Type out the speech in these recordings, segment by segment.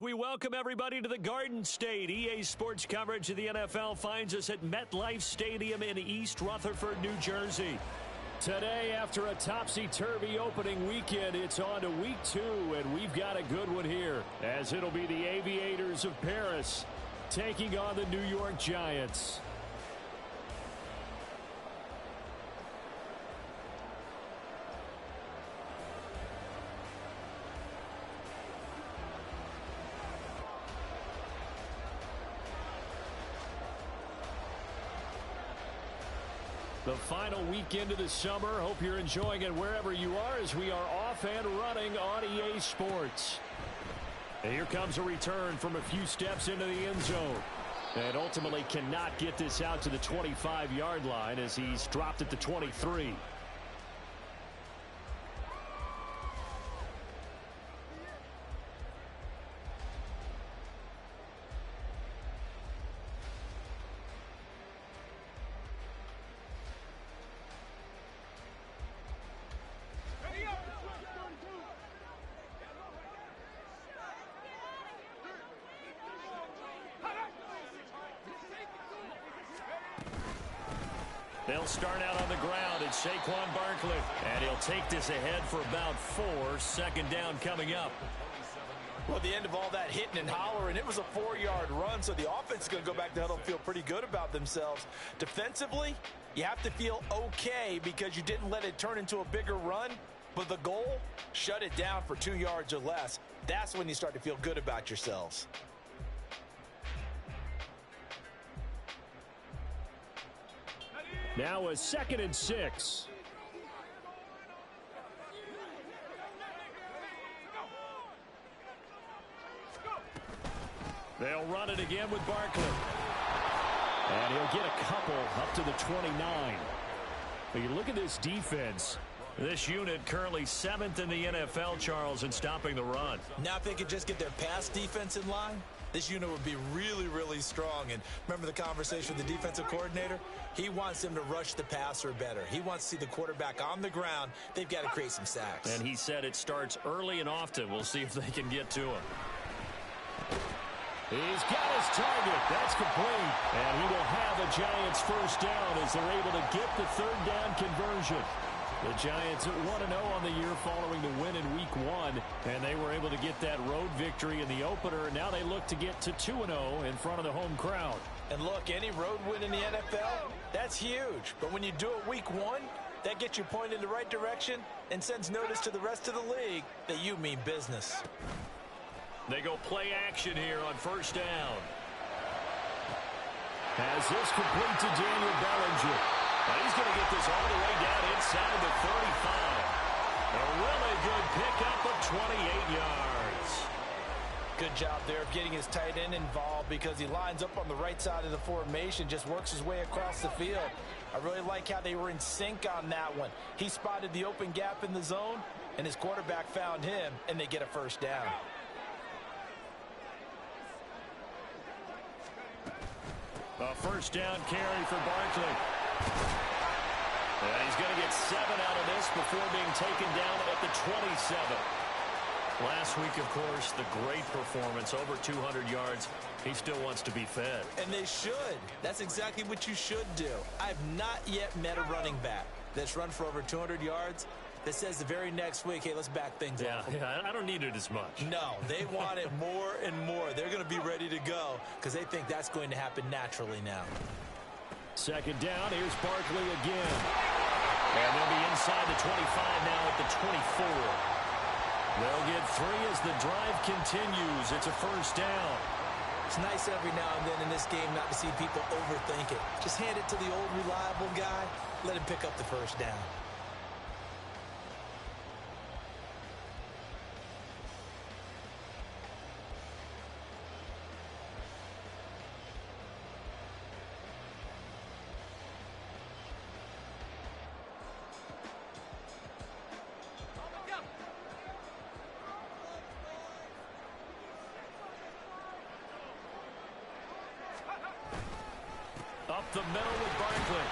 We welcome everybody to the Garden State. EA Sports coverage of the NFL finds us at MetLife Stadium in East Rutherford, New Jersey. Today, after a topsy-turvy opening weekend, it's on to week 2, and we've got a good one here, as it'll be the Aviators of Paris taking on the New York Giants. The final weekend of the summer. Hope you're enjoying it wherever you are as we are off and running on EA Sports. And here comes a return from a few steps into the end zone. And ultimately cannot get this out to the 25-yard line as he's dropped at the 23. They'll start out on the ground at Saquon Barkley. And he'll take this ahead for about 4. Second down coming up. Well, the end of all that hitting and hollering, it was a 4-yard run, so the offense is going to go back to huddle and feel pretty good about themselves. Defensively, you have to feel okay because you didn't let it turn into a bigger run. But the goal, shut it down for 2 yards or less. That's when you start to feel good about yourselves. Now a 2nd and 6. They'll run it again with Barkley. And he'll get a couple up to the 29. But you look at this defense. This unit currently 7th in the NFL, Charles, in stopping the run. Now if they could just get their pass defense in line, this unit would be really, really strong. And remember the conversation with the defensive coordinator? He wants them to rush the passer better. He wants to see the quarterback on the ground. They've got to create some sacks. And he said it starts early and often. We'll see if they can get to him. He's got his target. That's complete. And he will have a Giants first down as they're able to get the 3rd down conversion. The Giants at 1-0 on the year following the win in Week 1, and they were able to get that road victory in the opener, and now they look to get to 2-0 in front of the home crowd. And look, any road win in the NFL, that's huge. But when you do it Week 1, that gets you pointed in the right direction and sends notice to the rest of the league that you mean business. They go play action here on first down. Has this complete to Daniel Bellinger. Well, he's going to get this all the way down inside the 35. A really good pickup of 28 yards. Good job there of getting his tight end involved because he lines up on the right side of the formation, just works his way across the field. I really like how they were in sync on that one. He spotted the open gap in the zone, and his quarterback found him, and they get a first down. A first down carry for Barkley. And he's going to get 7 out of this before being taken down at the 27. Last week, of course, the great performance, over 200 yards. He still wants to be fed. And they should. That's exactly what you should do. I've not yet met a running back that's run for over 200 yards that says the very next week, hey, let's back things up. Yeah, I don't need it as much. No, they want it more and more. They're going to be ready to go because they think that's going to happen naturally now. Second down, here's Barkley again. And they'll be inside the 25 now at the 24. They'll get 3 as the drive continues. It's a first down. It's nice every now and then in this game not to see people overthink it. Just hand it to the old reliable guy. Let him pick up the first down. Up the middle with Barkley.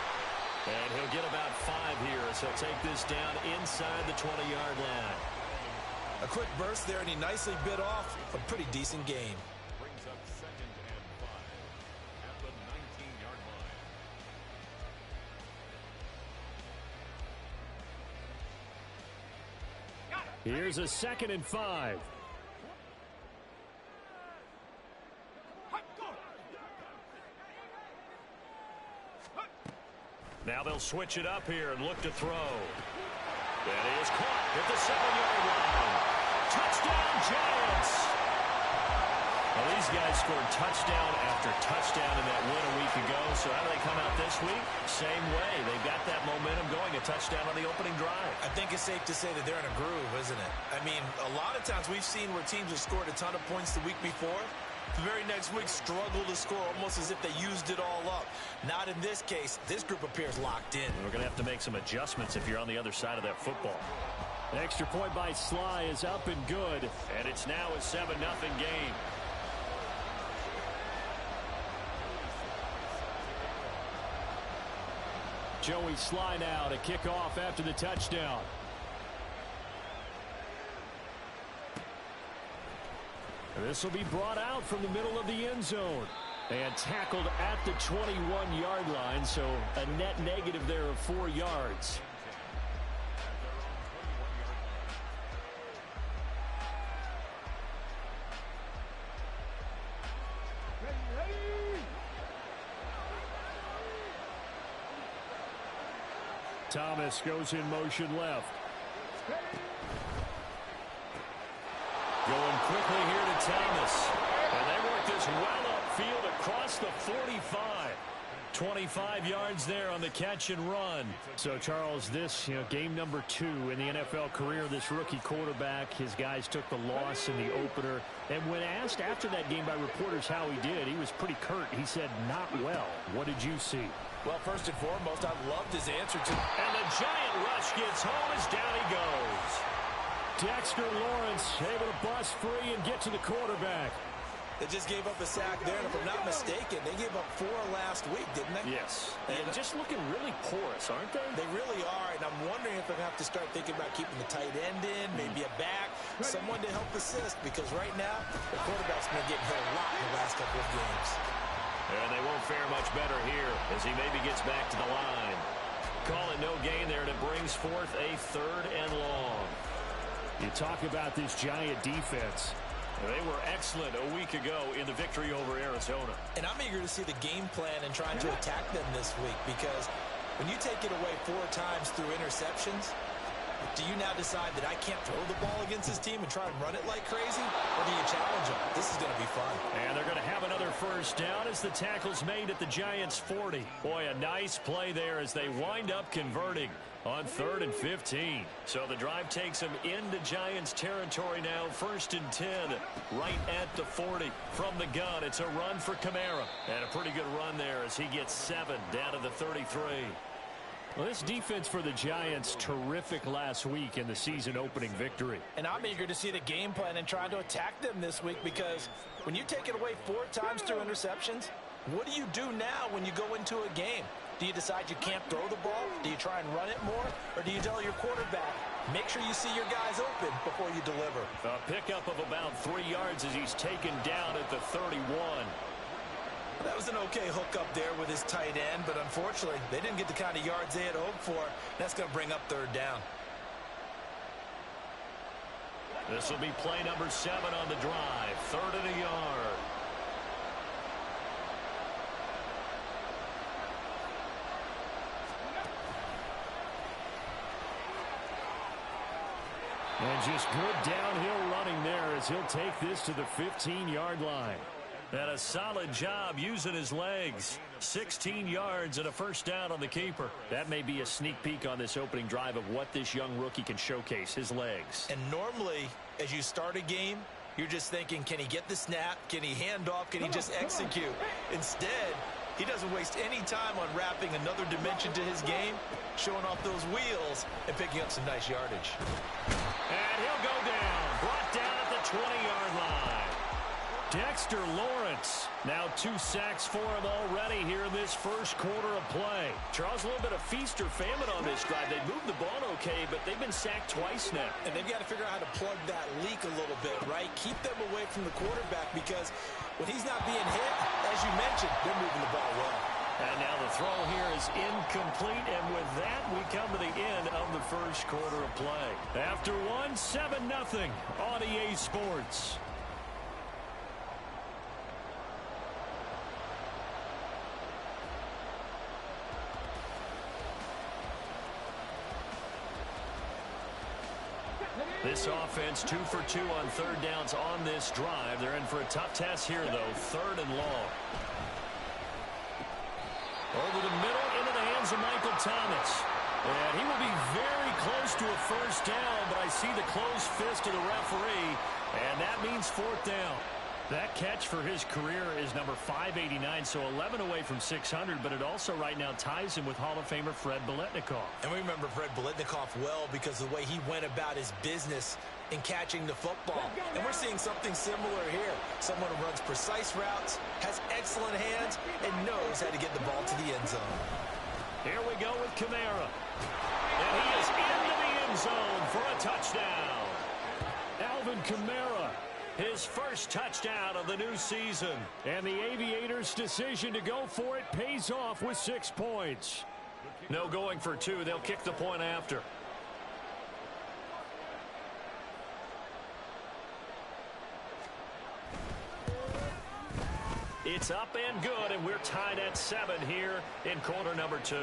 And he'll get about 5 here as he'll take this down inside the 20-yard line. A quick burst there, and he nicely bit off a pretty decent gain. Brings up 2nd and 5 at the 19-yard line. Here's a 2nd and 5. Now they'll switch it up here and look to throw. That is caught at the 7-yard line. Touchdown, Giants! Well, these guys scored touchdown after touchdown in that win a week ago. So how do they come out this week? Same way. They've got that momentum going, a touchdown on the opening drive. I think it's safe to say that they're in a groove, isn't it? I mean, a lot of times we've seen where teams have scored a ton of points the week before. The very next week struggle to score almost as if they used it all up. Not in this case. This group appears locked in. We're going to have to make some adjustments if you're on the other side of that football. The extra point by Sly is up and good, and it's now a 7-0 game. Joey Sly now to kick off after the touchdown. This will be brought out from the middle of the end zone and tackled at the 21-yard line, so a net negative there of 4 yards. Thomas goes in motion left. Going quickly here to Thomas. And they work this well upfield across the 45. 25 yards there on the catch and run. So, Charles, this, game number 2 in the NFL career, this rookie quarterback. His guys took the loss in the opener. And when asked after that game by reporters how he did, he was pretty curt. He said, not well. What did you see? Well, first and foremost, I loved his answer to... And the giant rush gets home as down he goes. Dexter Lawrence able to bust free and get to the quarterback. They just gave up a sack there, and if I'm not mistaken, they gave up 4 last week, didn't they? Yes. And just looking really porous, aren't they? They really are, and I'm wondering if they're going to have to start thinking about keeping the tight end in, maybe a back, someone to help assist, because right now, the quarterback's been getting hit a lot in the last couple of games. And they won't fare much better here as he maybe gets back to the line. Call it no gain there, and it brings forth a 3rd and long. You talk about this Giant defense. They were excellent a week ago in the victory over Arizona. And I'm eager to see the game plan and trying to attack them this week, because when you take it away 4 times through interceptions, do you now decide that I can't throw the ball against this team and try and run it like crazy? Or do you challenge them? This is going to be fun. And they're going to have another first down as the tackle's made at the Giants' 40. Boy, a nice play there as they wind up converting on 3rd and 15. So the drive takes them into Giants territory now. 1st and 10 right at the 40 from the gun. It's a run for Kamara. And a pretty good run there as he gets 7 down to the 33. Well, this defense for the Giants, terrific last week in the season-opegame victory. And I'm eager to see the game plan and trying to attack them this week, because when you take it away 4 times through interceptions, what do you do now when you go into a game? Do you decide you can't throw the ball? Do you try and run it more? Or do you tell your quarterback, make sure you see your guys open before you deliver? A pickup of about 3 yards as he's taken down at the 31. That was an okay hookup there with his tight end, but unfortunately, they didn't get the kind of yards they had hoped for. That's going to bring up 3rd down. This will be play number 7 on the drive. 3rd and a yard. And just good downhill running there as he'll take this to the 15-yard line. And a solid job using his legs. 16 yards and a first down on the keeper. That may be a sneak peek on this opening drive of what this young rookie can showcase, his legs. And normally, as you start a game, you're just thinking, can he get the snap? Can he hand off? Can he just execute? Instead, he doesn't waste any time on wrapping another dimension to his game, showing off those wheels, and picking up some nice yardage. And he'll go down. Brought down at the 20-yard line. Dexter Lawrence. Now 2 sacks for him already here in this first quarter of play. Charles, a little bit of feast or famine on this drive. They moved the ball okay, but they've been sacked twice now. And they've got to figure out how to plug that leak a little bit, right? Keep them away from the quarterback because when he's not being hit, as you mentioned, they're moving the ball well. And now the throw here is incomplete, and with that, we come to the end of the first quarter of play. After one, 7-0 on EA Sports. This offense 2 for 2 on third downs on this drive. They're in for a tough test here, though. 3rd and long. Over the middle, into the hands of Michael Thomas. And he will be very close to a first down, but I see the closed fist of the referee, and that means 4th down. That catch for his career is number 589, so 11 away from 600, but it also right now ties him with Hall of Famer Fred Biletnikoff. And we remember Fred Biletnikoff well because of the way he went about his business in catching the football. And we're seeing something similar here. Someone who runs precise routes, has excellent hands, and knows how to get the ball to the end zone. Here we go with Kamara. And he is into the end zone for a touchdown. Alvin Kamara. His first touchdown of the new season. And the Aviators' decision to go for it pays off with 6 points. No going for 2. They'll kick the point after. It's up and good, and we're tied at 7 here in quarter number 2.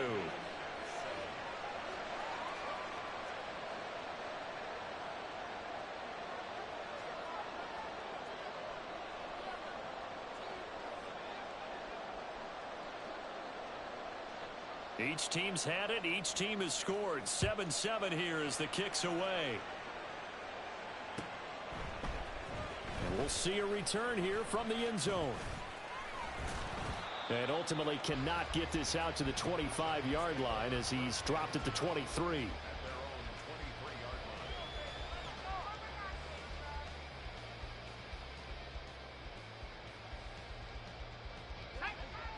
Each team's had it. Each team has scored. 7-7 here as the kick's away. And we'll see a return here from the end zone. And ultimately cannot get this out to the 25-yard line as he's dropped at the 23.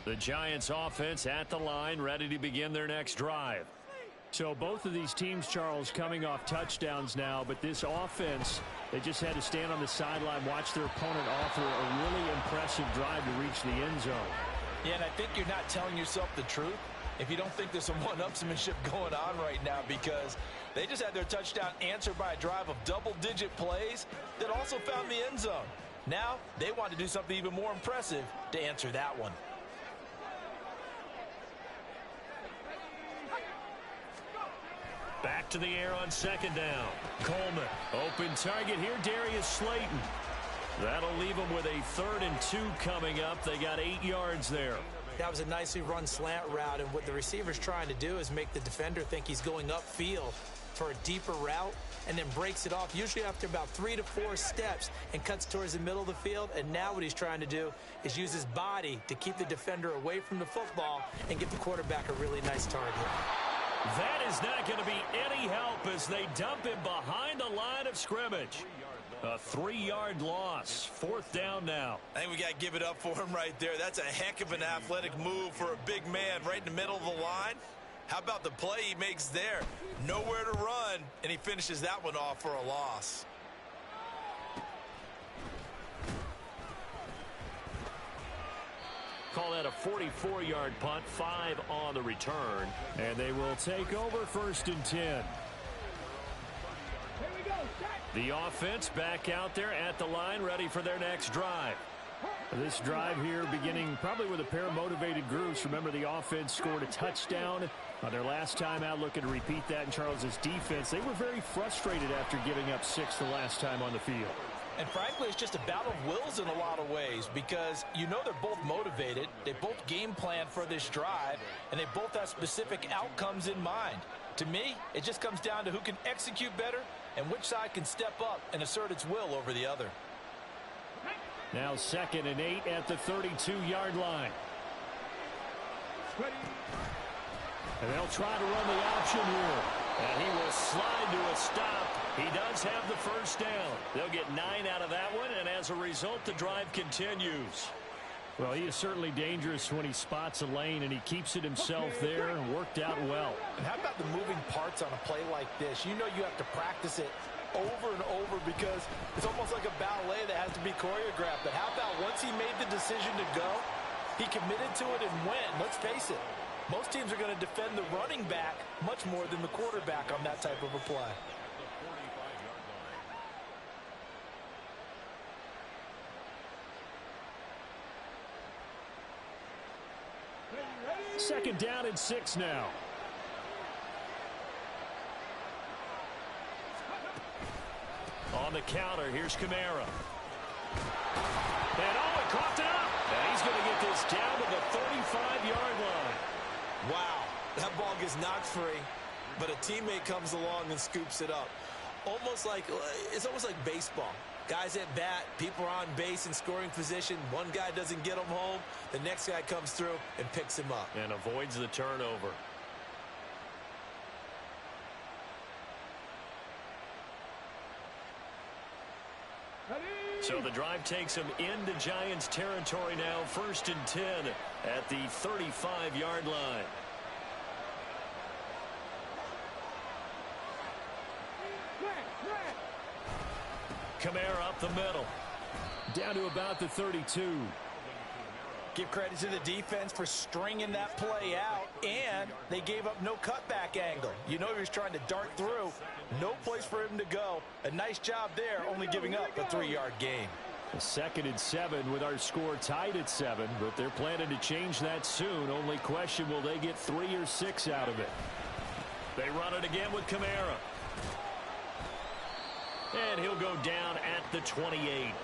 The Giants offense at the line, ready to begin their next drive. So both of these teams, Charles, coming off touchdowns now, but this offense, they just had to stand on the sideline, watch their opponent offer a really impressive drive to reach the end zone. Yeah, and I think you're not telling yourself the truth if you don't think there's some one-upsmanship going on right now, because they just had their touchdown answered by a drive of double-digit plays that also found the end zone. Now they want to do something even more impressive to answer that one. Back to the air on 2nd down. Coleman, open target here, Darius Slayton. That'll leave them with a 3rd and 2 coming up. They got 8 yards there. That was a nicely run slant route, and what the receiver's trying to do is make the defender think he's going upfield for a deeper route, and then breaks it off, usually after about 3 to 4 steps, and cuts towards the middle of the field. And now what he's trying to do is use his body to keep the defender away from the football and give the quarterback a really nice target. That is not going to be any help as they dump him behind the line of scrimmage. A 3-yard loss. 4th down now. I think we got to give it up for him right there. That's a heck of an athletic move for a big man right in the middle of the line. How about the play he makes there? Nowhere to run, and he finishes that one off for a loss. Call that a 44-yard punt, 5 on the return. And they will take over 1st and 10. The offense back out there at the line, ready for their next drive. This drive here beginning probably with a pair of motivated groups. Remember, the offense scored a touchdown on their last time out, looking to repeat that in Charles's defense. They were very frustrated after giving up 6 the last time on the field. And frankly, it's just a battle of wills in a lot of ways, because you know they're both motivated, they both game plan for this drive, and they both have specific outcomes in mind. To me, it just comes down to who can execute better and which side can step up and assert its will over the other. Now 2nd and 8 at the 32-yard line. And they'll try to run the option here. And he will slide to a stop. He does have the first down. They'll get 9 out of that one, and as a result, the drive continues. Well, he is certainly dangerous when he spots a lane, and he keeps it himself there and worked out well. And how about the moving parts on a play like this? You know you have to practice it over and over because it's almost like a ballet that has to be choreographed. But how about once he made the decision to go, he committed to it and went. Let's face it, most teams are going to defend the running back much more than the quarterback on that type of a play. Second down and 6 now. On the counter, here's Kamara. And oh, it coughed it up. And he's going to get this down to the 35-yard line. Wow, that ball gets knocked free, but a teammate comes along and scoops it up. It's almost like baseball. Guys at bat, people are on base in scoring position. One guy doesn't get him home. The next guy comes through and picks him up. And avoids the turnover. So the drive takes him into Giants territory now. 1st and 10 at the 35-yard line. Kamara up the middle. Down to about the 32. Give credit to the defense for stringing that play out, and they gave up no cutback angle. You know he was trying to dart through. No place for him to go. A nice job there, only giving up a 3-yard gain. 2nd and 7 with our score tied at 7, but they're planning to change that soon. Only question, will they get 3 or 6 out of it? They run it again with Kamara. And he'll go down at the 28.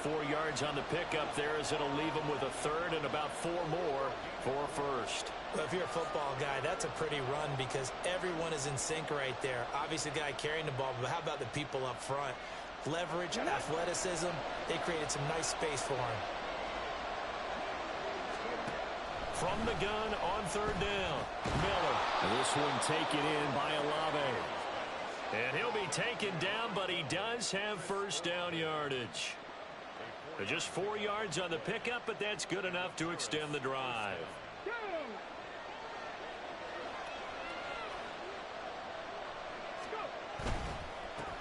4 yards on the pickup there as it'll leave him with a 3rd and about 4 more for a 1st. Well, if you're a football guy, that's a pretty run because everyone is in sync right there. Obviously, the guy carrying the ball, but how about the people up front? Leverage, athleticism, they created some nice space for him. From the gun on 3rd down, Miller. And this one taken in by Olave. And he'll be taken down, but he does have 1st down yardage. Just 4 yards on the pickup, but that's good enough to extend the drive.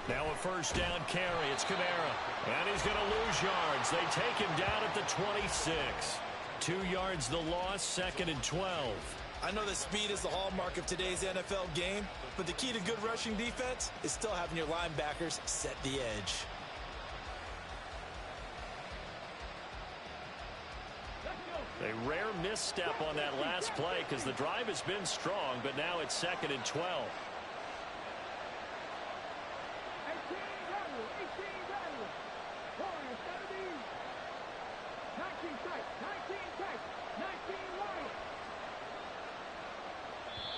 Now a 1st down carry. It's Kamara. And he's going to lose yards. They take him down at the 26. 2 yards the loss, 2nd and 12. I know that speed is the hallmark of today's NFL game, but the key to good rushing defense is still having your linebackers set the edge. A rare misstep on that last play because the drive has been strong, but now it's 2nd and 12.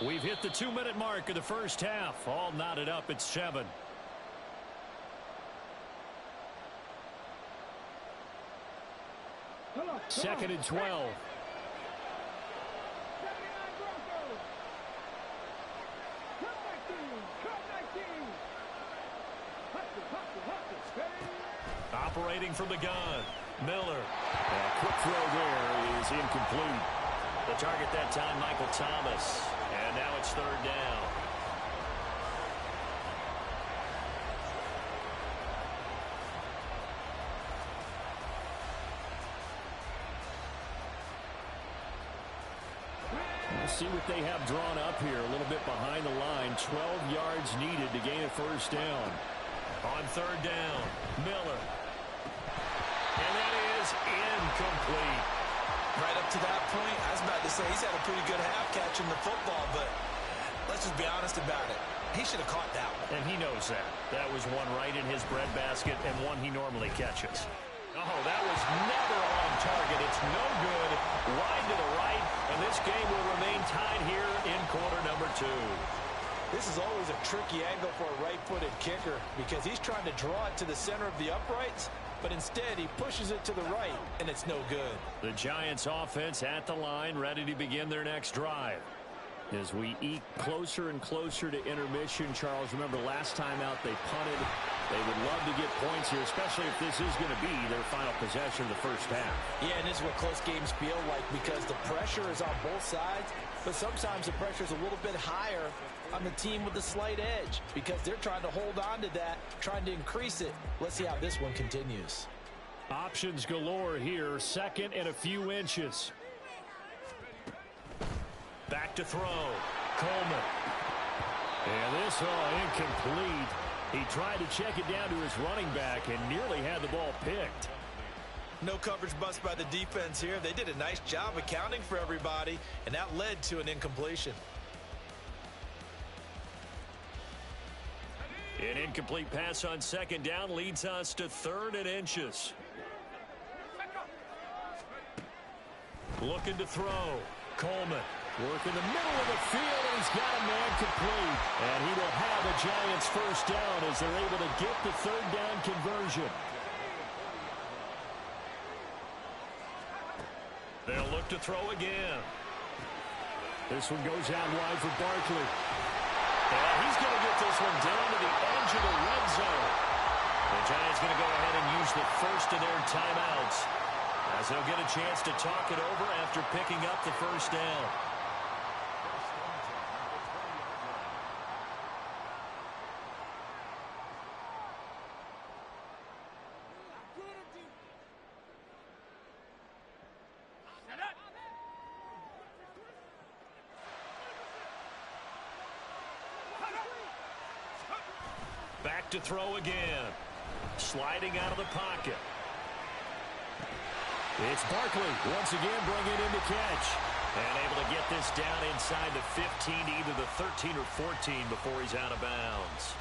We've hit the 2-minute mark of the first half. All knotted up at 7. Second and 12. Operating from the gun. Miller. A quick throw there is incomplete. The target that time, Michael Thomas. And now it's 3rd down. We'll see what they have drawn up here. A little bit behind the line. 12 yards needed to gain a 1st down. On 3rd down, Miller. And that is incomplete. Right up to that point, I was about to say he's had a pretty good half catching the football, but let's just be honest about it. He should have caught that one. And he knows that. That was one right in his breadbasket and one he normally catches. Oh, that was never on target. It's no good. Wide to the right, and this game will remain tied here in quarter number 2. This is always a tricky angle for a right-footed kicker because he's trying to draw it to the center of the uprights, but instead he pushes it to the right, and it's no good. The Giants offense at the line, ready to begin their next drive. As we eke closer and closer to intermission, Charles, remember last time out they punted. They would love to get points here, especially if this is going to be their final possession of the first half. Yeah, and this is what close games feel like because the pressure is on both sides, but sometimes the pressure is a little bit higher on the team with the slight edge because they're trying to hold on to that, trying to increase it. Let's see how this one continues. Options galore here, second and a few inches. Back to throw. Coleman. And this incomplete. He tried to check it down to his running back and nearly had the ball picked. No coverage bust by the defense here. They did a nice job accounting for everybody, and that led to an incompletion. An incomplete pass on second down leads us to third and inches. Looking to throw. Coleman. Work in the middle of the field, and he's got a man complete. And he will have a Giants first down as they're able to get the third down conversion. They'll look to throw again. This one goes out wide for Barkley. And he's going to get this one down to the edge of the red zone. The Giants going to go ahead and use the first of their timeouts as they'll get a chance to talk it over after picking up the first down. Back to throw again. Sliding out of the pocket. It's Barkley once again bringing it in to catch. And able to get this down inside the 15 to either the 13 or 14 before he's out of bounds.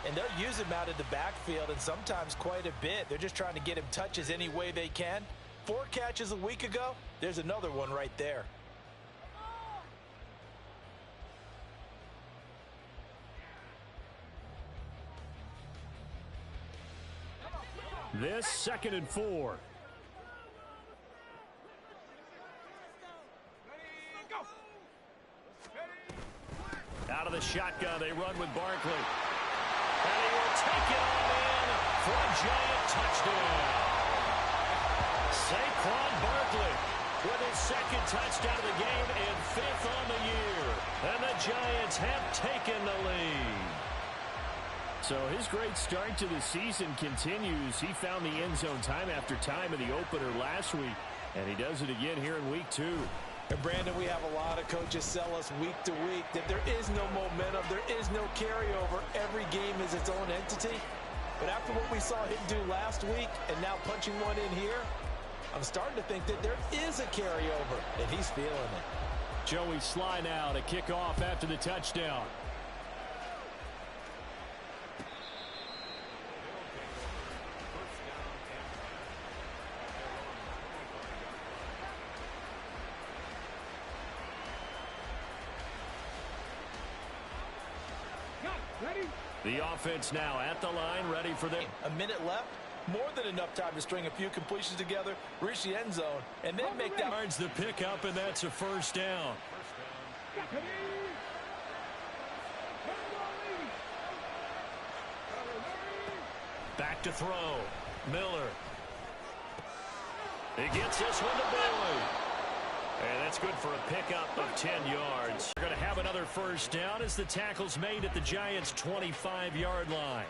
And they'll use him out of the backfield and sometimes quite a bit. They're just trying to get him touches any way they can. 4 catches a week ago. There's another one right there. This 2nd and 4. Out of the shotgun, they run with Barkley. And he will take it all in for a Giant touchdown. Saquon Barkley with his 2nd touchdown of the game and 5th on the year. And the Giants have taken the lead. So his great start to the season continues. He found the end zone time after time in the opener last week, and he does it again here in week 2. And Brandon, we have a lot of coaches sell us week to week that there is no momentum, there is no carryover. Every game is its own entity. But after what we saw him do last week and now punching one in here, I'm starting to think that there is a carryover, and he's feeling it. Joey Sly now to kick off after the touchdown. The offense now at the line, ready for them. A minute left, more than enough time to string a few completions together, reach the end zone, and then make that. Yards the pickup, and that's a first down. Back to throw. Miller. He gets this one to Boyd. And that's good for a pickup of 10 yards. We're going to have another first down as the tackle's made at the Giants' 25-yard line.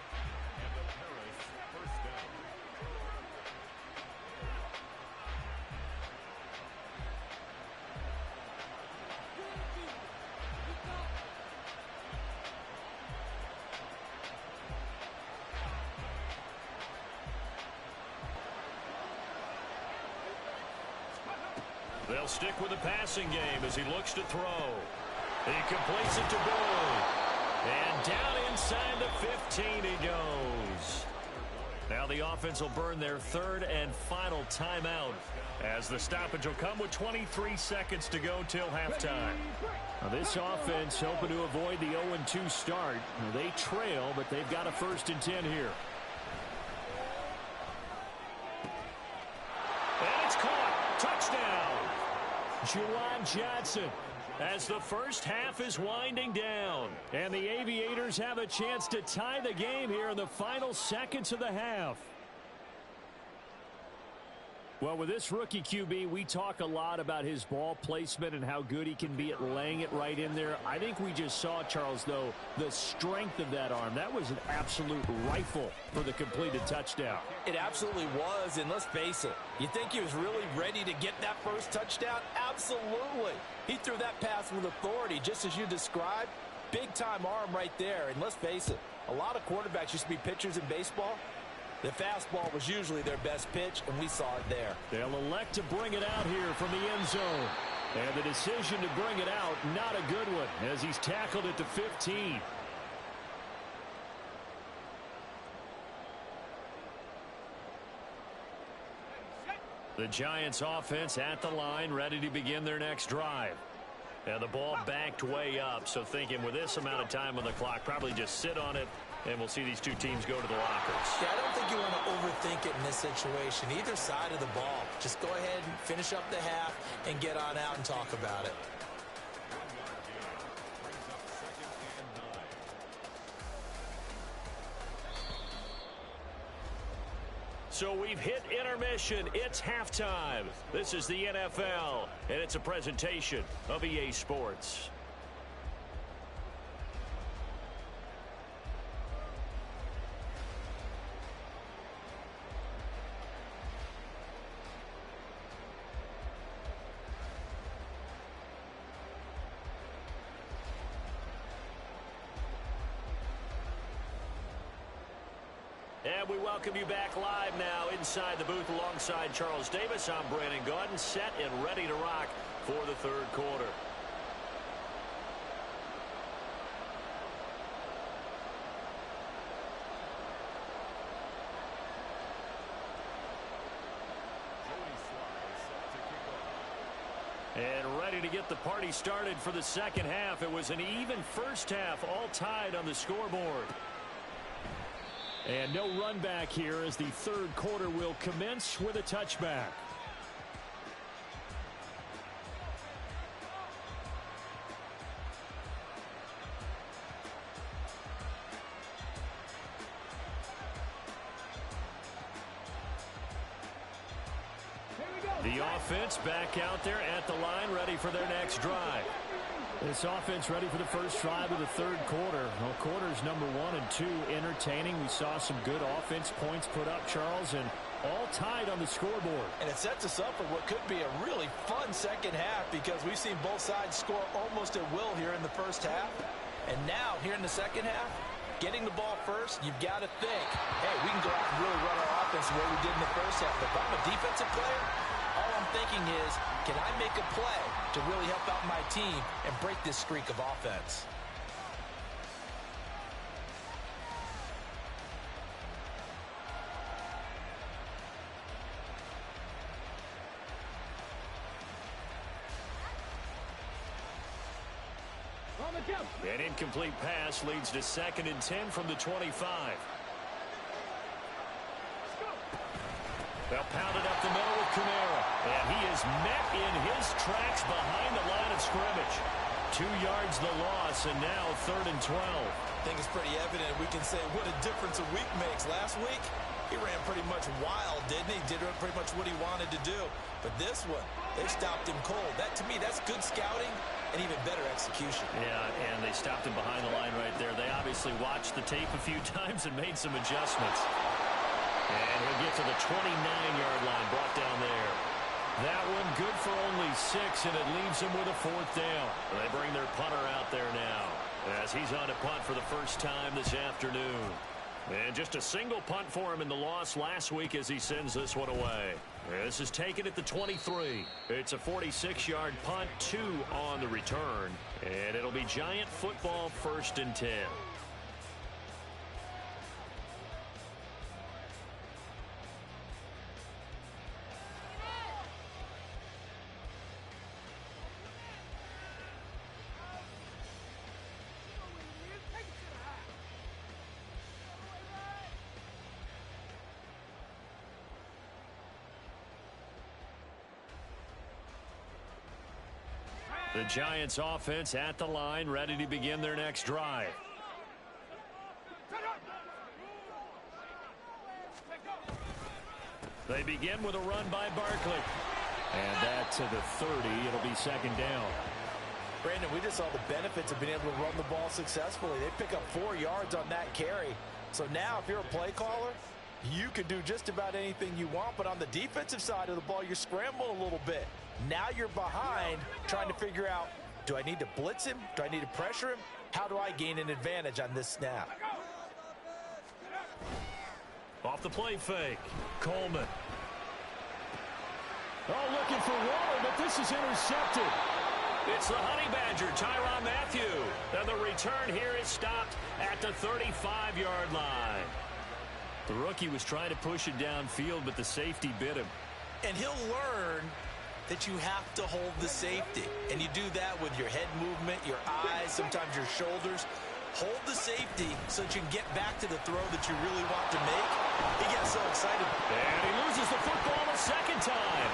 They'll stick with the passing game as he looks to throw. He completes it to Boyd. And down inside the 15 he goes. Now the offense will burn their 3rd and final timeout as the stoppage will come with 23 seconds to go till halftime. Now this offense hoping to avoid the 0-2 start. Now they trail, but they've got a 1st and 10 here. And it's caught. Touchdown. Juwan Johnson as the first half is winding down. And the Aviators have a chance to tie the game here in the final seconds of the half. Well, with this rookie QB, we talk a lot about his ball placement and how good he can be at laying it right in there. I think we just saw, Charles, though, the strength of that arm. That was an absolute rifle for the completed touchdown. It absolutely was, and let's face it, you think he was really ready to get that first touchdown? Absolutely. He threw that pass with authority, just as you described. Big-time arm right there, and let's face it, a lot of quarterbacks used to be pitchers in baseball. The fastball was usually their best pitch, and we saw it there. They'll elect to bring it out here from the end zone. And the decision to bring it out, not a good one, as he's tackled at the 15. The Giants offense at the line, ready to begin their next drive. And the ball backed way up, so thinking with this amount of time on the clock, probably just sit on it, and we'll see these two teams go to the lockers. Yeah, I don't think you want to overthink it in this situation. Either side of the ball. Just go ahead and finish up the half and get on out and talk about it. So we've hit intermission. It's halftime. This is the NFL, and it's a presentation of EA Sports. And we welcome you back live now inside the booth alongside Charles Davis. I'm Brandon Gaudin, set and ready to rock for the third quarter. And ready to get the party started for the second half. It was an even first half, all tied on the scoreboard. And no run back here as the third quarter will commence with a touchback. The offense back out there at the line, ready for their next drive. This offense ready for the first drive of the third quarter. Well, quarters number 1 and 2 entertaining. We saw some good offense points put up, Charles, and all tied on the scoreboard. And it sets us up for what could be a really fun second half because we've seen both sides score almost at will here in the first half. And now, here in the second half, getting the ball first, you've got to think, hey, we can go out and really run our offense the way we did in the first half. If I'm a defensive player, all I'm thinking is, can I make a play to really help out my team and break this streak of offense? An incomplete pass leads to 2nd and 10 from the 25. They'll pound it up the middle with Kamara. And he is met in his tracks behind the line of scrimmage. 2 yards the loss, and now 3rd and 12. I think it's pretty evident. We can say what a difference a week makes. Last week, he ran pretty much wild, didn't he? Did pretty much what he wanted to do. But this one, they stopped him cold. That, to me, that's good scouting and even better execution. Yeah, and they stopped him behind the line right there. They obviously watched the tape a few times and made some adjustments. And he'll get to the 29-yard line, brought down there. That one good for only 6, and it leaves him with a 4th down. They bring their punter out there now as he's on to punt for the first time this afternoon. And just a single punt for him in the loss last week as he sends this one away. This is taken at the 23. It's a 46-yard punt, 2 on the return. And it'll be Giant football, 1st and 10. The Giants offense at the line, ready to begin their next drive. They begin with a run by Barkley. And that to the 30. It'll be second down. Brandon, we just saw the benefits of being able to run the ball successfully. They pick up 4 yards on that carry. So now if you're a play caller, you can do just about anything you want. But on the defensive side of the ball, you're scrambling a little bit. Now you're behind trying to figure out, do I need to blitz him? Do I need to pressure him? How do I gain an advantage on this snap? Off the play fake. Coleman. Oh, looking for Waller, but this is intercepted. It's the Honey Badger, Tyrann Mathieu. And the return here is stopped at the 35-yard line. The rookie was trying to push it downfield, but the safety bit him. And he'll learn that you have to hold the safety. And you do that with your head movement, your eyes, sometimes your shoulders. Hold the safety so that you can get back to the throw that you really want to make. He gets so excited. And he loses the football a second time.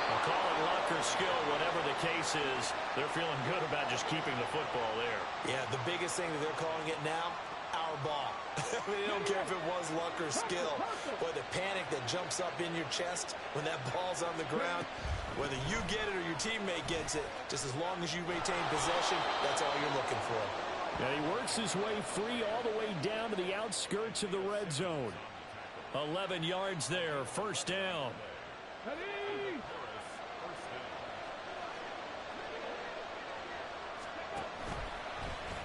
I'll call it luck or skill, whatever the case is. They're feeling good about just keeping the football there. Yeah, the biggest thing that they're calling it now, our ball. I mean, they don't care if it was luck or skill. Boy, the panic that jumps up in your chest when that ball's on the ground, whether you get it or your teammate gets it, just as long as you maintain possession, that's all you're looking for. And he works his way free all the way down to the outskirts of the red zone. 11 yards there, first down.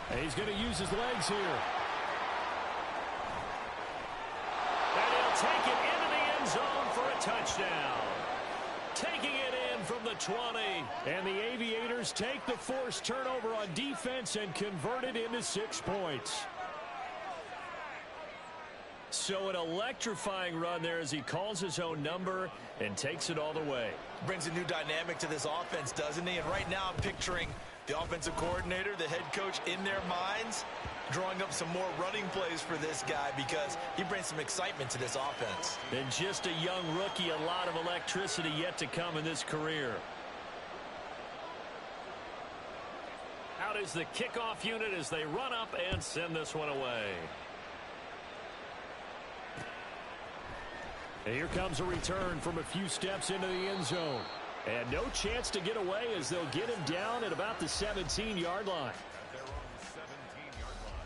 And he's going to use his legs here. And he'll take it into the end zone for a touchdown. Taking it in from the 20. And the Aviators take the forced turnover on defense and convert it into 6 points. So an electrifying run there as he calls his own number and takes it all the way. Brings a new dynamic to this offense, doesn't he? And right now I'm picturing the offensive coordinator, the head coach in their minds, drawing up some more running plays for this guy because he brings some excitement to this offense. And just a young rookie, a lot of electricity yet to come in this career. Out is the kickoff unit as they run up and send this one away. And here comes a return from a few steps into the end zone. And no chance to get away as they'll get him down at about the 17-yard line. They're on the 17-yard line.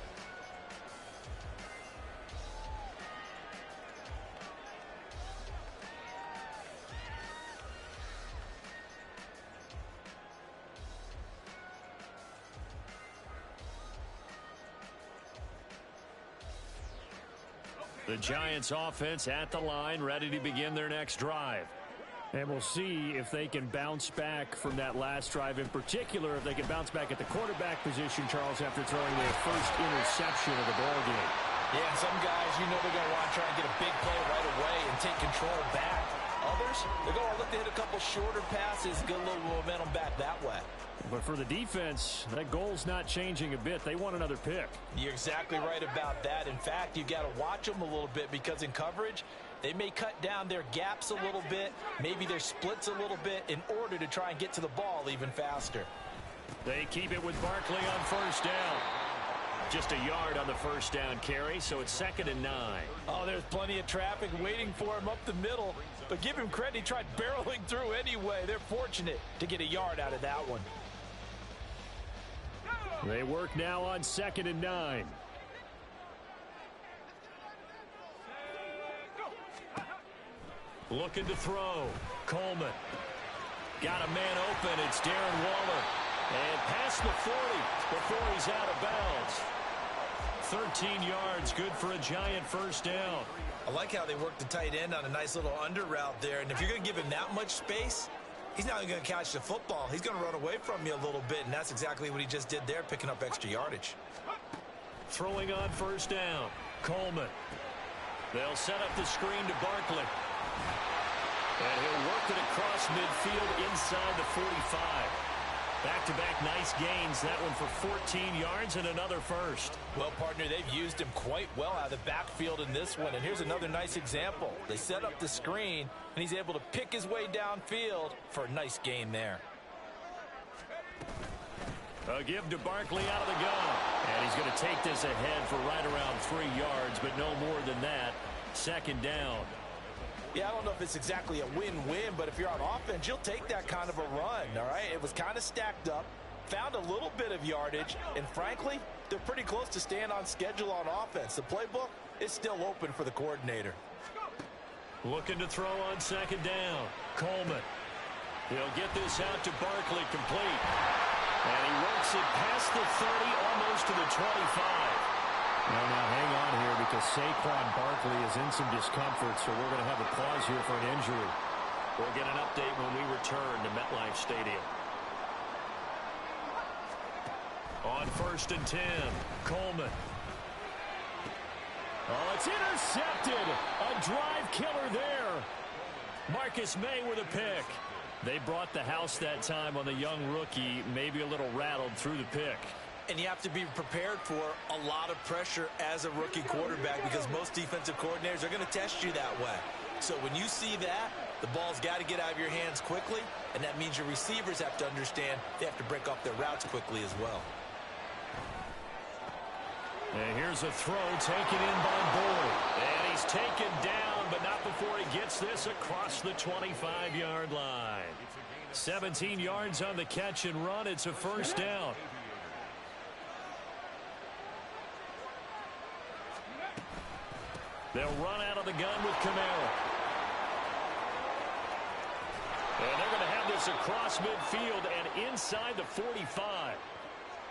The Giants offense at the line, ready to begin their next drive. And we'll see if they can bounce back from that last drive, in particular if they can bounce back at the quarterback position, Charles, after throwing their first interception of the ball game. Yeah, and some guys, you know they're going to want to try and get a big play right away and take control back. Others, they're going to look to hit a couple shorter passes, get a little momentum back that way. But for the defense, that goal's not changing a bit. They want another pick. You're exactly right about that. In fact, you got to watch them a little bit because in coverage, they may cut down their gaps a little bit, maybe their splits a little bit in order to try and get to the ball even faster. They keep it with Barkley on first down. Just a yard on the first down carry, so it's 2nd and 9. Oh, there's plenty of traffic waiting for him up the middle. But give him credit, he tried barreling through anyway. They're fortunate to get a yard out of that one. They work now on 2nd and 9. Looking to throw. Coleman. Got a man open. It's Darren Waller. And past the 40 before he's out of bounds. 13 yards, good for a Giant first down. I like how they work the tight end on a nice little under route there. And if you're going to give him that much space, he's not going to catch the football. He's going to run away from you a little bit, and that's exactly what he just did there, picking up extra yardage. Throwing on first down. Coleman. They'll set up the screen to Barkley. And he'll work it across midfield inside the 45. Back-to-back nice gains. That one for 14 yards and another first. Well, partner, they've used him quite well out of the backfield in this one. And here's another nice example. They set up the screen, and he's able to pick his way downfield for a nice gain there. A give to Barkley out of the gun. And he's going to take this ahead for right around 3 yards, but no more than that. Second down. Yeah, I don't know if it's exactly a win-win, but if you're on offense, you'll take that kind of a run, all right? It was kind of stacked up, found a little bit of yardage, and frankly, they're pretty close to staying on schedule on offense. The playbook is still open for the coordinator. Looking to throw on second down. Coleman. He'll get this out to Barkley, complete. And he works it past the 30, almost to the 25. Now hang on here because Saquon Barkley is in some discomfort, so we're going to have a pause here for an injury. We'll get an update when we return to MetLife Stadium. On 1st and 10, Coleman. Oh, it's intercepted. A drive killer there. Marcus May with a pick. They brought the house that time on the young rookie, maybe a little rattled through the pick. And you have to be prepared for a lot of pressure as a rookie quarterback because most defensive coordinators are going to test you that way. So when you see that, the ball's got to get out of your hands quickly, and that means your receivers have to understand they have to break off their routes quickly as well. And here's a throw taken in by Boyd. And he's taken down, but not before he gets this across the 25-yard line. 17 yards on the catch and run. It's a first down. They'll run out of the gun with Kamara. And they're going to have this across midfield and inside the 45.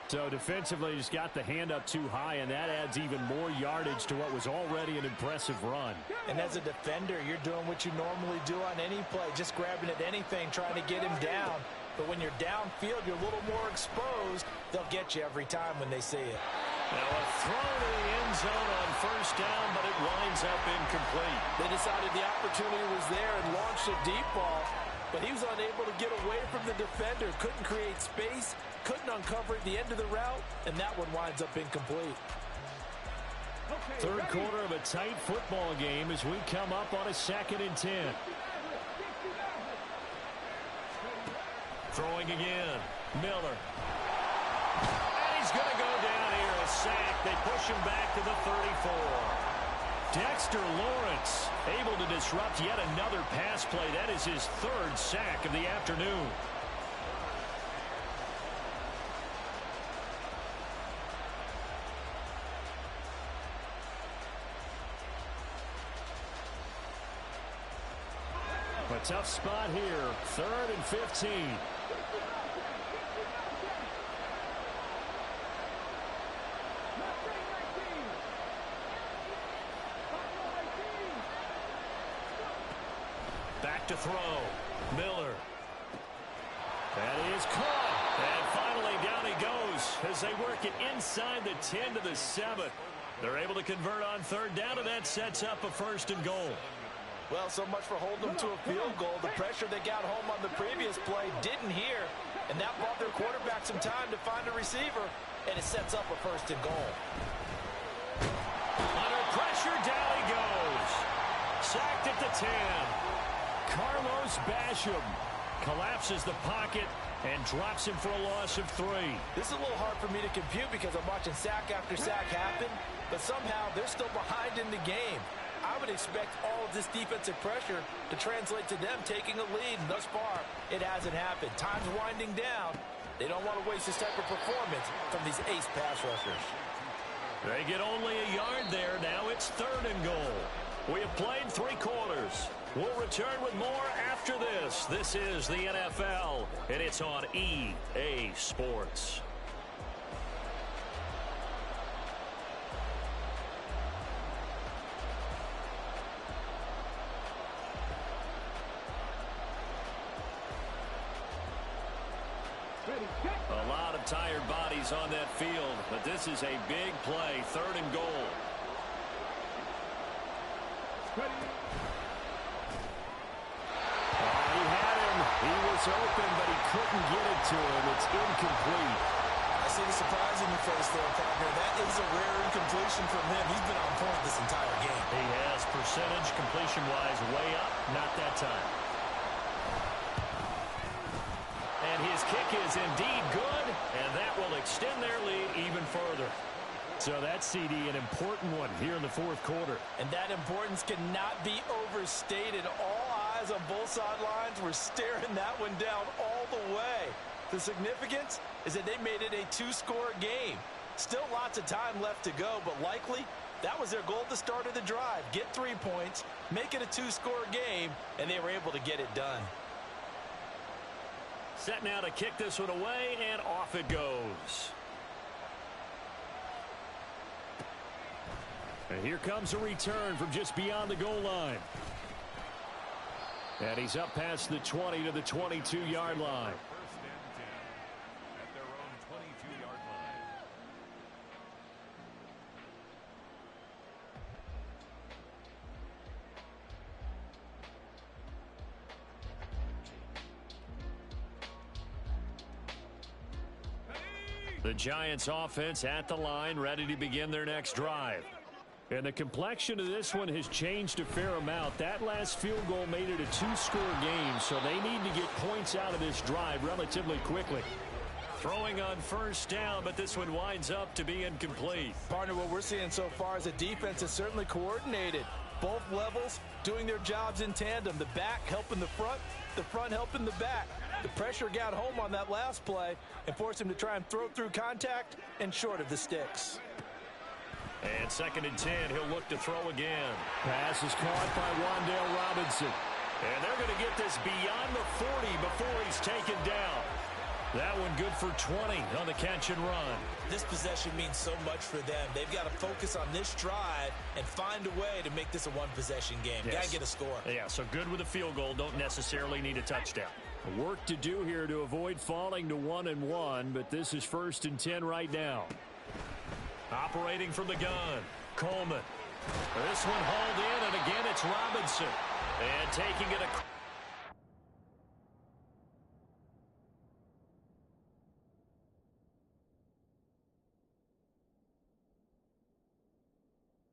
So defensively, just got the hand up too high, and that adds even more yardage to what was already an impressive run. And as a defender, you're doing what you normally do on any play, just grabbing at anything, trying to get him down. But when you're downfield, you're a little more exposed. They'll get you every time when they see it. Now a throw to the end zone on first down, but it winds up incomplete. They decided the opportunity was there and launched a deep ball, but he was unable to get away from the defender, couldn't create space, couldn't uncover at the end of the route, and that one winds up incomplete. Third quarter of a tight football game as we come up on a 2nd and 10. Throwing again. Miller. And he's going to go down here. A sack. They push him back to the 34. Dexter Lawrence able to disrupt yet another pass play. That is his 3rd sack of the afternoon. A tough spot here. 3rd and 15. Back to throw. Miller. That is caught. And finally down he goes as they work it inside the 10 to the 7. They're able to convert on 3rd down, and that sets up a 1st and goal. Well, so much for holding them to a field goal. The pressure they got home on the previous play didn't hear, and that bought their quarterback some time to find a receiver, and it sets up a 1st and goal. Under pressure, down he goes. Sacked at the 10. Carlos Basham collapses the pocket and drops him for a loss of 3. This is a little hard for me to compute because I'm watching sack after sack happen, but somehow they're still behind in the game. I would expect all of this defensive pressure to translate to them taking a lead, and thus far, it hasn't happened. Time's winding down. They don't want to waste this type of performance from these ace pass rushers. They get only a yard there. Now it's 3rd and goal. We have played 3 quarters. We'll return with more after this. This is the NFL, and it's on EA Sports. A lot of tired bodies on that field, but this is a big play. 3rd and goal. He had him. He was open, but he couldn't get it to him. It's incomplete. I see the surprise in your face there, partner. That is a rare incompletion from him. He's been on point this entire game. He has percentage completion-wise way up. Not that time. And his kick is indeed good, and that will extend their lead even further. So that's, CD, an important one here in the fourth quarter. And that importance cannot be overstated. All eyes on both sidelines were staring that one down all the way. The significance is that they made it a two-score game. Still lots of time left to go, but likely that was their goal at the start of the drive. Get 3 points, make it a two-score game, and they were able to get it done. Set now to kick this one away, and off it goes. And here comes a return from just beyond the goal line. And he's up past the 20 to the 22-yard line. First and 10 at their own 22-yard line. The Giants offense at the line, ready to begin their next drive. And the complexion of this one has changed a fair amount. That last field goal made it a two-score game, so they need to get points out of this drive relatively quickly. Throwing on first down, but this one winds up to be incomplete. Partner, what we're seeing so far is the defense is certainly coordinated. Both levels doing their jobs in tandem. The back helping the front helping the back. The pressure got home on that last play and forced him to try and throw through contact and short of the sticks. And 2nd and 10, he'll look to throw again. Pass is caught by Wan'Dale Robinson. And they're going to get this beyond the 40 before he's taken down. That one good for 20 on the catch and run. This possession means so much for them. They've got to focus on this drive and find a way to make this a one-possession game. Yes. Got to get a score. Yeah, so good with a field goal. Don't necessarily need a touchdown. Work to do here to avoid falling to 1-1, but this is 1st and 10 right now. Operating from the gun, Coleman. This one hauled in, and again it's Robinson. And taking it across.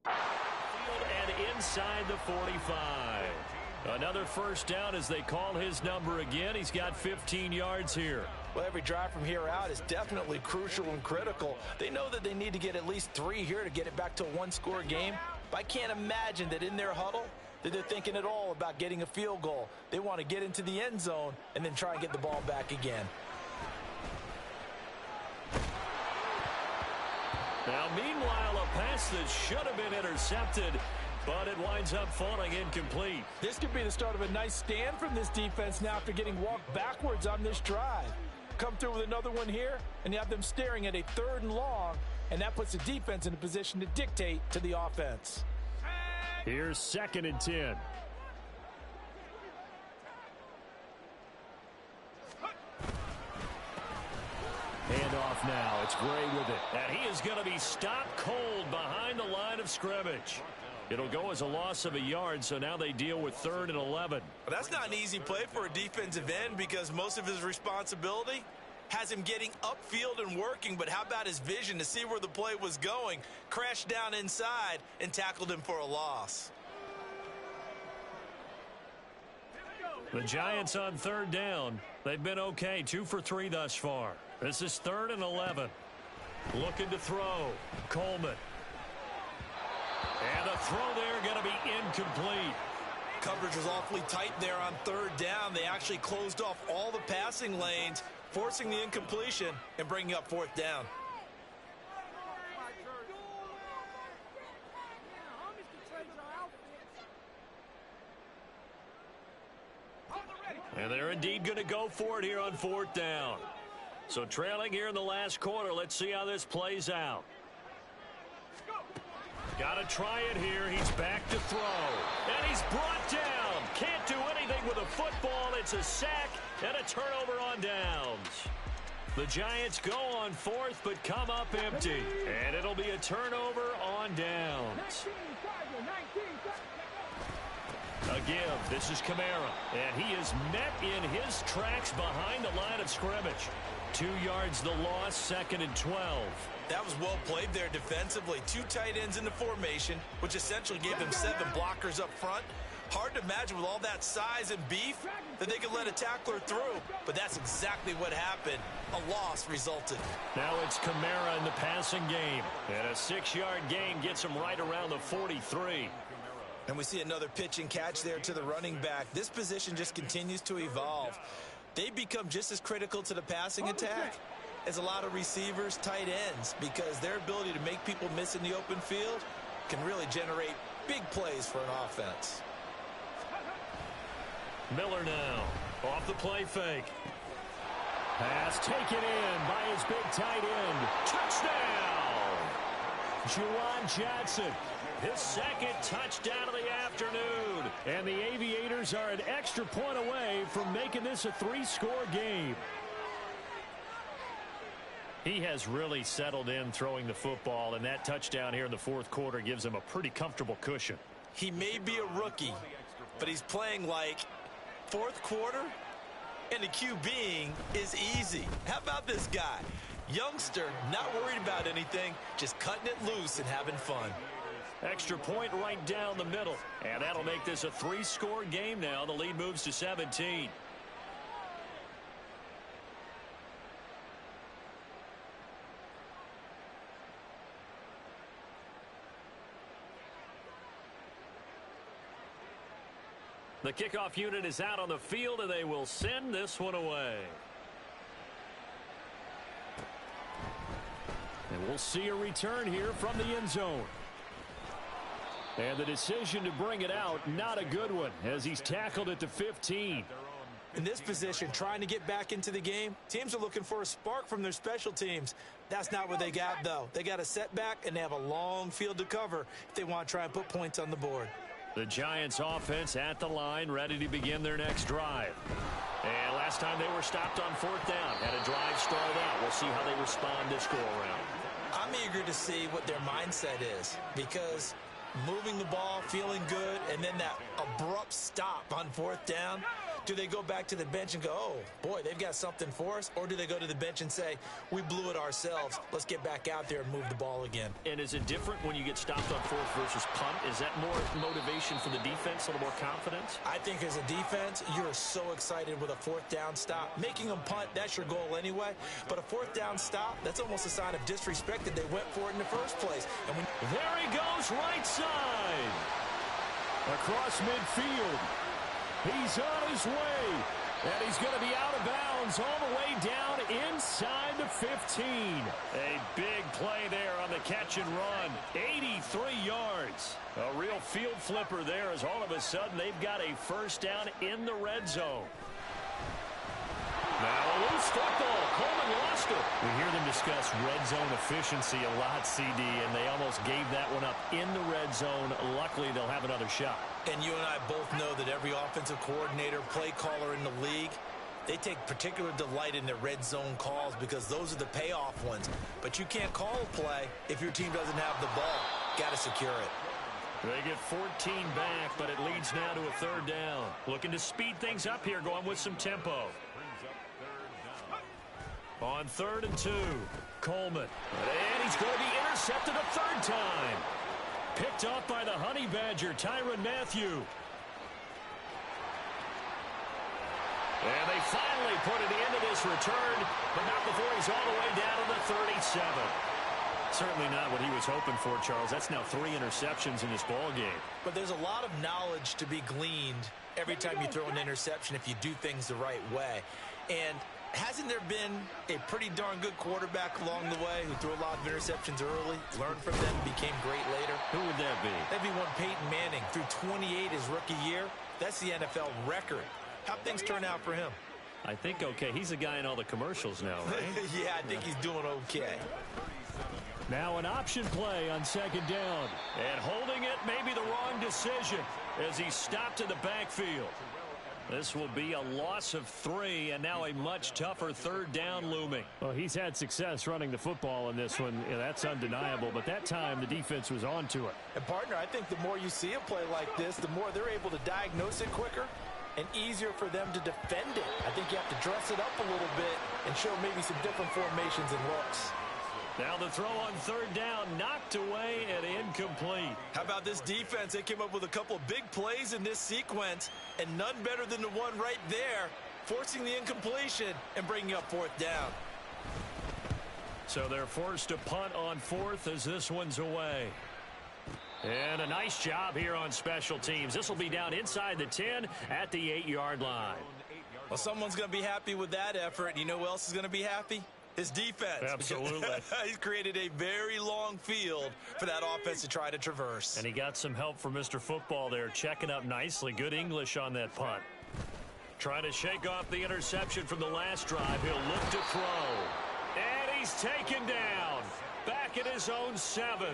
And inside the 45. Another first down as they call his number again. He's got 15 yards here. Well, every drive from here out is definitely crucial and critical. They know that they need to get at least 3 here to get it back to a one-score game. But I can't imagine that in their huddle that they're thinking at all about getting a field goal. They want to get into the end zone and then try and get the ball back again. Now, meanwhile, a pass that should have been intercepted, but it winds up falling incomplete. This could be the start of a nice stand from this defense now after getting walked backwards on this drive. Come through with another one here, and you have them staring at a 3rd and long, and that puts the defense in a position to dictate to the offense. Here's 2nd and 10. Handoff now. It's Gray with it. And he is going to be stopped cold behind the line of scrimmage. It'll go as a loss of a yard, so now they deal with 3rd and 11. That's not an easy play for a defensive end because most of his responsibility has him getting upfield and working, but how about his vision to see where the play was going, crashed down inside, and tackled him for a loss. The Giants on 3rd down. They've been okay, 2 for 3 thus far. This is 3rd and 11. Looking to throw. Coleman. And the throw there going to be incomplete. Coverage was awfully tight there on 3rd down. They actually closed off all the passing lanes, forcing the incompletion and bringing up 4th down. And they're indeed going to go for it here on 4th down. So trailing here in the last quarter. Let's see how this plays out. Got to try it here. He's back to throw. And he's brought down. Can't do anything with a football. It's a sack and a turnover on downs. The Giants go on 4th but come up empty. And it'll be a turnover on downs. A give. This is Kamara. And he is met in his tracks behind the line of scrimmage. 2 yards the loss, 2nd and 12. That was well played there defensively. 2 tight ends in the formation, which essentially gave them 7 blockers up front. Hard to imagine with all that size and beef that they could let a tackler through. But that's exactly what happened. A loss resulted. Now it's Kamara in the passing game. And a 6-yard gain gets him right around the 43. And we see another pitch and catch there to the running back. This position just continues to evolve. They become just as critical to the passing attack as a lot of receivers, tight ends, because their ability to make people miss in the open field can really generate big plays for an offense. Miller now off the play fake. Pass taken in by his big tight end. Touchdown! Juwan Johnson, his second touchdown of the afternoon. And the Aviators are an extra point away from making this a 3-score game. He has really settled in throwing the football, and that touchdown here in the fourth quarter gives him a pretty comfortable cushion. He may be a rookie, but he's playing like fourth quarter, and the QBing is easy. How about this guy? Youngster, not worried about anything, just cutting it loose and having fun. Extra point right down the middle, and that'll make this a 3-score game now. The lead moves to 17. The kickoff unit is out on the field, and they will send this one away. And we'll see a return here from the end zone. And the decision to bring it out, not a good one, as he's tackled at the 15. In this position, trying to get back into the game, teams are looking for a spark from their special teams. That's not what they got, though. They got a setback, and they have a long field to cover if they want to try and put points on the board. The Giants offense at the line, ready to begin their next drive. And last time they were stopped on fourth down. Had a drive stalled out. We'll see how they respond this go-around. I'm eager to see what their mindset is, because moving the ball, feeling good, and then that abrupt stop on fourth down, do they go back to the bench and go, oh, boy, they've got something for us? Or do they go to the bench and say, we blew it ourselves. Let's get back out there and move the ball again. And is it different when you get stopped on fourth versus punt? Is that more motivation for the defense, a little more confidence? I think as a defense, you're so excited with a fourth down stop. Making them punt, that's your goal anyway. But a fourth down stop, that's almost a sign of disrespect that they went for it in the first place. And there he goes, right side. Across midfield. He's on his way, and he's going to be out of bounds all the way down inside the 15. A big play there on the catch and run. 83 yards. A real field flipper there, as all of a sudden they've got a first down in the red zone. Now a loose football. Coleman lost it. We hear them discuss red zone efficiency a lot, CD, and they almost gave that one up in the red zone. Luckily, they'll have another shot. And you and I both know that every offensive coordinator, play caller in the league, they take particular delight in their red zone calls because those are the payoff ones. But you can't call a play if your team doesn't have the ball. Got to secure it. They get 14 back, but it leads now to a third down. Looking to speed things up here, going with some tempo. On 3rd and 2, Coleman. And he's going to be intercepted a third time. Picked off by the Honey Badger, Tyrann Mathieu. And they finally put an end to this return, but not before he's all the way down to the 37. Certainly not what he was hoping for, Charles. That's now 3 interceptions in this ball game. But there's a lot of knowledge to be gleaned every time you throw an interception if you do things the right way. And hasn't there been a pretty darn good quarterback along the way who threw a lot of interceptions early, learned from them, became great later? Who would that be? That'd be one Peyton Manning. Threw 28 his rookie year. That's the NFL record. How'd things turn out for him? I think okay. He's the guy in all the commercials now, right? Yeah, I think he's doing okay. Now an option play on 2nd down. And holding it may be the wrong decision as he stopped in the backfield. This will be a loss of 3, and now a much tougher 3rd down looming. Well, he's had success running the football in this one. Yeah, that's undeniable, but that time the defense was on to it. And, partner, I think the more you see a play like this, the more they're able to diagnose it quicker and easier for them to defend it. I think you have to dress it up a little bit and show maybe some different formations and looks. Now the throw on third down, knocked away and incomplete. How about this defense? They came up with a couple of big plays in this sequence, and none better than the one right there, forcing the incompletion and bringing up fourth down. So they're forced to punt on fourth as this one's away. And a nice job here on special teams. This will be down inside the 10 at the 8-yard line. Well, someone's going to be happy with that effort. You know who else is going to be happy? His defense. Absolutely. He's created a very long field for that offense to try to traverse. And he got some help from Mr. Football there, checking up nicely. Good English on that punt. Trying to shake off the interception from the last drive. He'll look to throw. And he's taken down. Back at his own 7.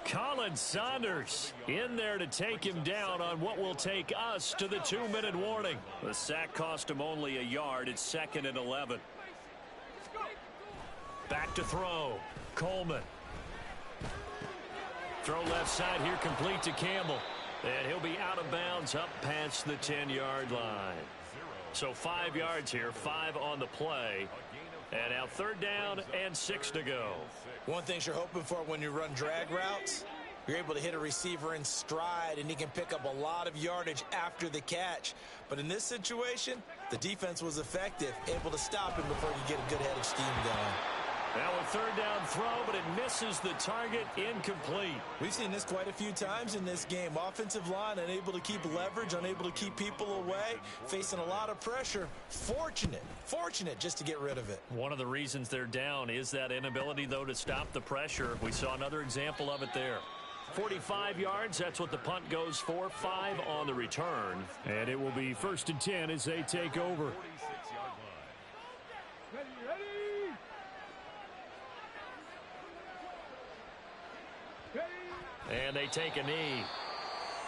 Colin Saunders in there to take him down on what will take us to the 2-minute warning. The sack cost him only a yard. It's 2nd and 11. Back to throw. Coleman. Throw left side here, complete to Campbell. And he'll be out of bounds up past the 10-yard line. So 5 yards here, 5 on the play. And now 3rd down and 6 to go. One thing you're hoping for when you run drag routes, you're able to hit a receiver in stride, and he can pick up a lot of yardage after the catch. But in this situation, the defense was effective, able to stop him before he could get a good head of steam going. Now a 3rd down throw, but it misses the target, incomplete. We've seen this quite a few times in this game. Offensive line unable to keep leverage, unable to keep people away, facing a lot of pressure. Fortunate just to get rid of it. One of the reasons they're down is that inability, though, to stop the pressure. We saw another example of it there. 45 yards, that's what the punt goes for. 5 on the return. And it will be 1st and 10 as they take over. And they take a knee.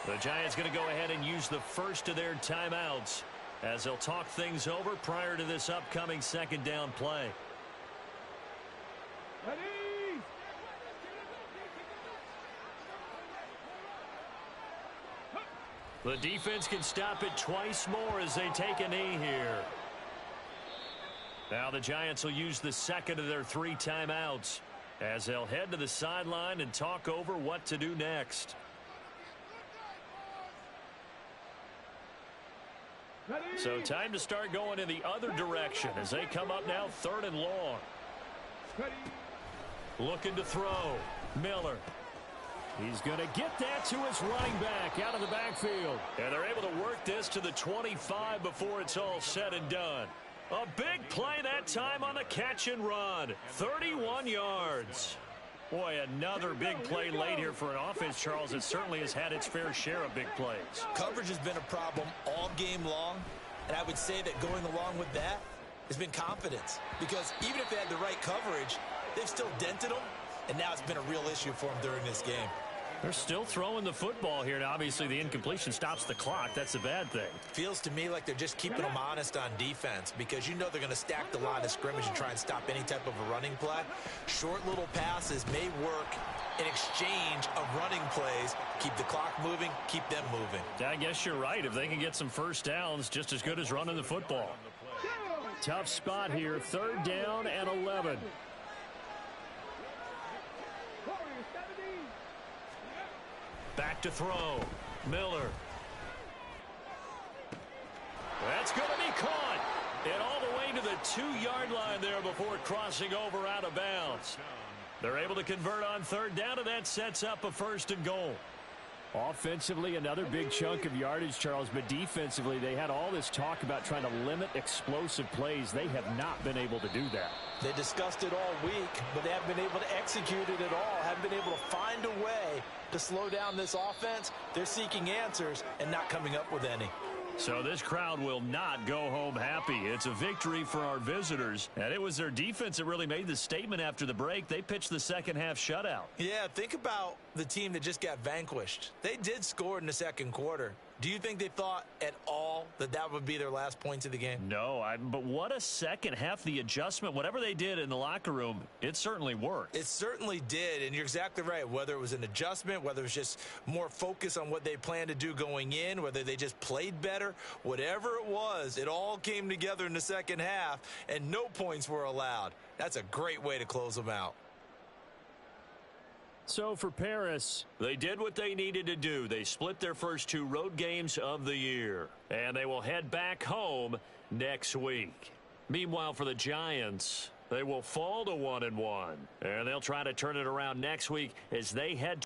The Giants going to go ahead and use the first of their timeouts as they'll talk things over prior to this upcoming 2nd down play. Ready. The defense can stop it twice more as they take a knee here. Now the Giants will use the 2nd of their 3 timeouts as they'll head to the sideline and talk over what to do next. So time to start going in the other direction as they come up now 3rd and long. Looking to throw. Miller. He's going to get that to his running back out of the backfield. And they're able to work this to the 25 before it's all said and done. A big play that time on the catch and run. 31 yards. Boy, another big play late here for an offense, Charles, that certainly has had its fair share of big plays. Coverage has been a problem all game long, and I would say that going along with that has been confidence. Because even if they had the right coverage, they've still dented them, and now it's been a real issue for them during this game. They're still throwing the football here, and obviously the incompletion stops the clock. That's a bad thing. Feels to me like they're just keeping them honest on defense because you know they're going to stack the line of scrimmage and try and stop any type of a running play. Short little passes may work in exchange of running plays. Keep the clock moving, keep them moving. I guess you're right. If they can get some first downs, just as good as running the football. Tough spot here, 3rd down and 11. Back to throw. Miller. That's going to be caught. And all the way to the 2-yard line there before crossing over out of bounds. They're able to convert on 3rd down, and that sets up a 1st and goal. Offensively, another big chunk of yardage, Charles, but defensively, they had all this talk about trying to limit explosive plays. They have not been able to do that. They discussed it all week, but they haven't been able to execute it at all, haven't been able to find a way to slow down this offense. They're seeking answers and not coming up with any. So this crowd will not go home happy. It's a victory for our visitors. And it was their defense that really made the statement after the break. They pitched the second half shutout. Yeah, think about the team that just got vanquished. They did score in the second quarter. Do you think they thought at all that that would be their last points of the game? No, but what a second half. The adjustment, whatever they did in the locker room, it certainly worked. It certainly did, and you're exactly right. Whether it was an adjustment, whether it was just more focus on what they planned to do going in, whether they just played better, whatever it was, it all came together in the second half, and no points were allowed. That's a great way to close them out. So for Paris, they did what they needed to do. They split their first 2 road games of the year, and they will head back home next week. Meanwhile, for the Giants, they will fall to 1-1, and they'll try to turn it around next week as they head